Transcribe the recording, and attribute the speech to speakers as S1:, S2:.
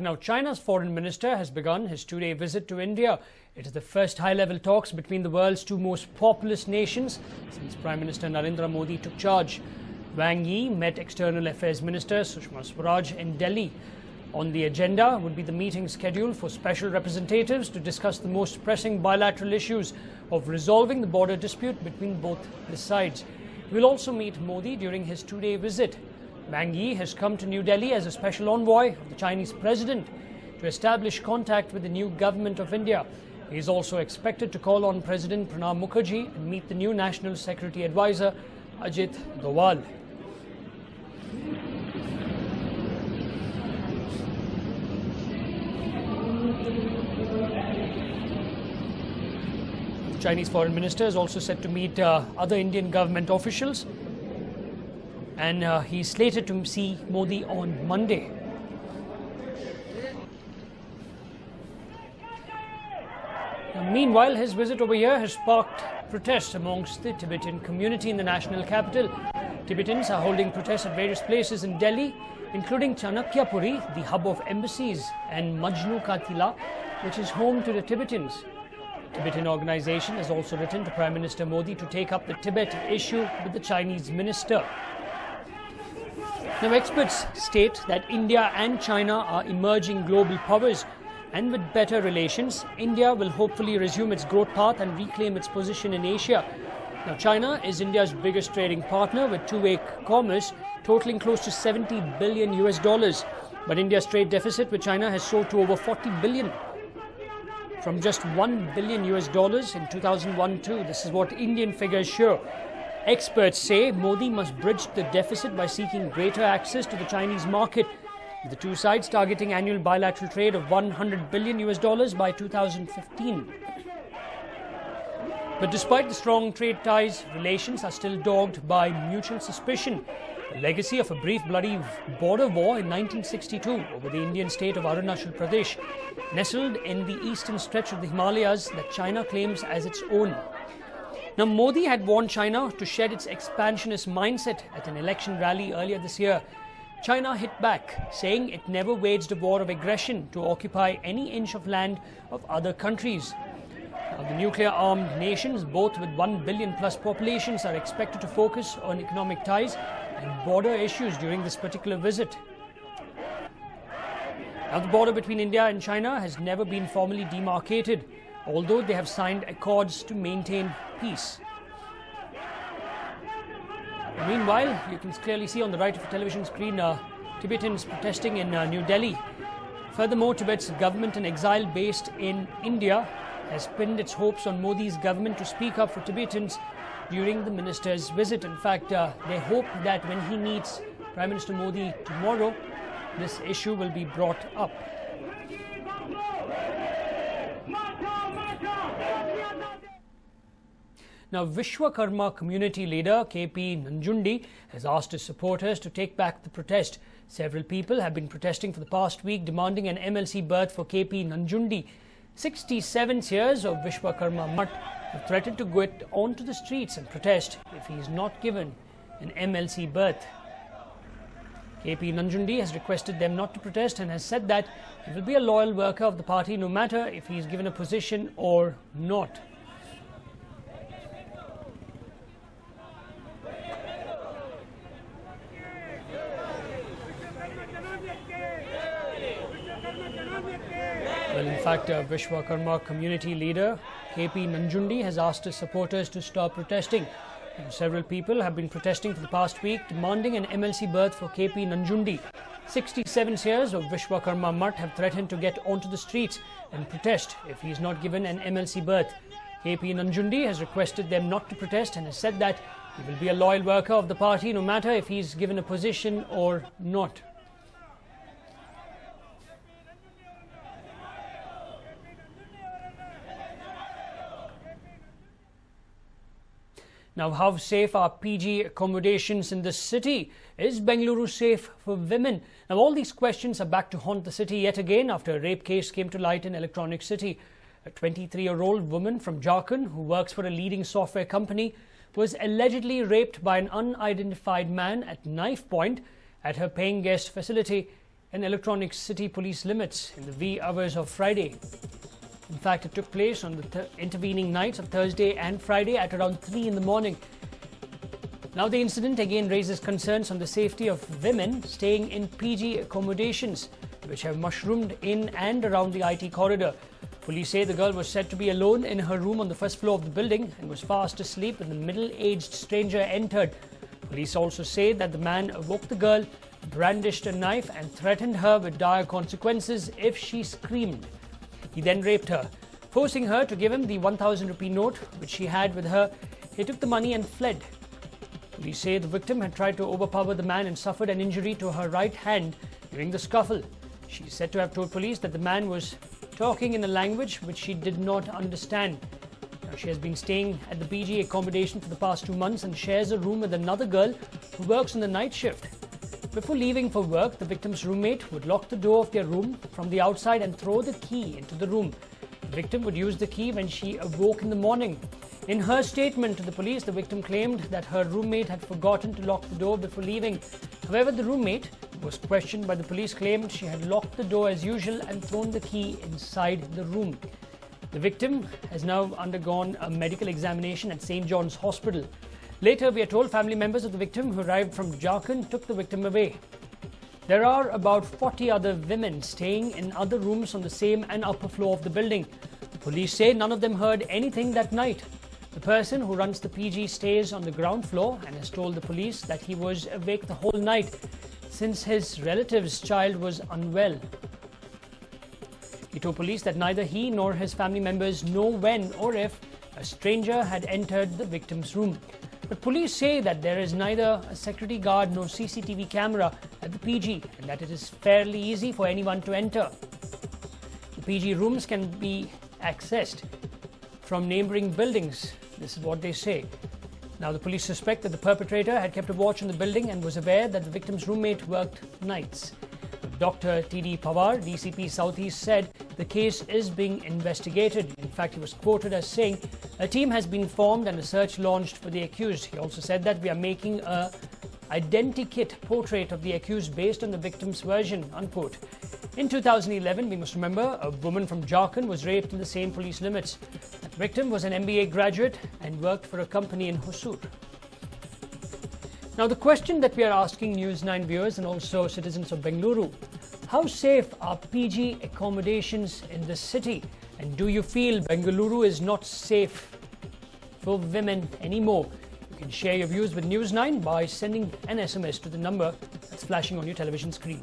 S1: Now, China's foreign minister has begun his two-day visit to India. It is the first high-level talks between the world's two most populous nations since Prime Minister Narendra Modi took charge. Wang Yi met External Affairs Minister Sushma Swaraj in Delhi. On the agenda would be the meeting scheduled for special representatives to discuss the most pressing bilateral issues of resolving the border dispute between both the sides. He will also meet Modi during his two-day visit. Wang Yi has come to New Delhi as a special envoy of the Chinese president to establish contact with the new government of India. He is also expected to call on President Pranab Mukherjee and meet the new National Security Advisor Ajit Doval. The Chinese foreign minister is also set to meet other Indian government officials, and he is slated to see Modi on Monday. Now, meanwhile, his visit over here has sparked protests amongst the Tibetan community in the national capital. Tibetans are holding protests at various places in Delhi, including Chanakyapuri, the hub of embassies, and Majnu Ka Tila, which is home to the Tibetans. The Tibetan organization has also written to Prime Minister Modi to take up the Tibet issue with the Chinese minister. Now, experts state that India and China are emerging global powers, and with better relations, India will hopefully resume its growth path and reclaim its position in Asia. Now, China is India's biggest trading partner with two-way commerce totaling close to $70 billion US. But India's trade deficit with China has soared to over $40 billion from just $1 billion US in 2001-2. This is what Indian figures show. Experts say Modi must bridge the deficit by seeking greater access to the Chinese market, with the two sides targeting annual bilateral trade of $100 billion US by 2015. But despite the strong trade ties, relations are still dogged by mutual suspicion, the legacy of a brief bloody border war in 1962 over the Indian state of Arunachal Pradesh, nestled in the eastern stretch of the Himalayas that China claims as its own. Now, Modi had warned China to shed its expansionist mindset at an election rally earlier this year. China hit back, saying it never waged a war of aggression to occupy any inch of land of other countries. Now, the nuclear-armed nations, both with 1 billion plus populations, are expected to focus on economic ties and border issues during this particular visit. Now, the border between India and China has never been formally demarcated, although they have signed accords to maintain peace. Meanwhile, you can clearly see on the right of the television screen Tibetans protesting in New Delhi. Furthermore, Tibet's government in exile based in India has pinned its hopes on Modi's government to speak up for Tibetans during the minister's visit. In fact, they hope that when he meets Prime Minister Modi tomorrow, this issue will be brought up. Now, Vishwakarma community leader KP Nanjundi has asked his supporters to take back the protest. Several people have been protesting for the past week, demanding an MLC berth for KP Nanjundi. 67 years of Vishwakarma Mutt have threatened to go onto the streets and protest if he is not given an MLC berth. KP Nanjundi has requested them not to protest and has said that he will be a loyal worker of the party no matter if he is given a position or not. Well, in fact, Vishwakarma community leader KP Nanjundi has asked his supporters to stop protesting. And several people have been protesting for the past week, demanding an MLC berth for KP Nanjundi. 67 years of Vishwakarma Mutt have threatened to get onto the streets and protest if he is not given an MLC berth. KP Nanjundi has requested them not to protest and has said that he will be a loyal worker of the party no matter if he is given a position or not. Now, how safe are PG accommodations in the city? Is Bengaluru safe for women? Now, all these questions are back to haunt the city yet again after a rape case came to light in Electronic City. A 23-year-old woman from Jharkhand who works for a leading software company was allegedly raped by an unidentified man at knife point at her paying guest facility in Electronic City police limits in the wee hours of Friday. In fact, it took place on the intervening nights of Thursday and Friday at around 3 in the morning. Now, the incident again raises concerns on the safety of women staying in PG accommodations, which have mushroomed in and around the IT corridor. Police say the girl was said to be alone in her room on the first floor of the building and was fast asleep when the middle-aged stranger entered. Police also say that the man awoke the girl, brandished a knife and threatened her with dire consequences if she screamed. He then raped her, forcing her to give him the 1,000 rupee note which she had with her. He took the money and fled. Police say the victim had tried to overpower the man and suffered an injury to her right hand during the scuffle. She is said to have told police that the man was talking in a language which she did not understand. Now, she has been staying at the PG accommodation for the past 2 months and shares a room with another girl who works on the night shift. Before leaving for work, the victim's roommate would lock the door of their room from the outside and throw the key into the room. The victim would use the key when she awoke in the morning. In her statement to the police, the victim claimed that her roommate had forgotten to lock the door before leaving. However, the roommate, who was questioned by the police, claimed she had locked the door as usual and thrown the key inside the room. The victim has now undergone a medical examination at St. John's Hospital. Later, we are told family members of the victim who arrived from Jharkhand took the victim away. There are about 40 other women staying in other rooms on the same and upper floor of the building. The police say none of them heard anything that night. The person who runs the PG stays on the ground floor and has told the police that he was awake the whole night since his relative's child was unwell. He told police that neither he nor his family members know when or if a stranger had entered the victim's room. But police say that there is neither a security guard nor CCTV camera at the PG and that it is fairly easy for anyone to enter. The PG rooms can be accessed from neighbouring buildings. This is what they say. Now, the police suspect that the perpetrator had kept a watch on the building and was aware that the victim's roommate worked nights. Dr. T.D. Pawar, DCP Southeast, said the case is being investigated. In fact, he was quoted as saying, "A team has been formed and a search launched for the accused." He also said that we are making a identikit portrait of the accused based on the victim's version, unquote. In 2011, we must remember, a woman from Jharkhand was raped in the same police limits. The victim was an MBA graduate and worked for a company in Hosur. Now, the question that we are asking News9 viewers and also citizens of Bengaluru: how safe are PG accommodations in the city? And do you feel Bengaluru is not safe for women anymore? You can share your views with News9 by sending an SMS to the number that's flashing on your television screen.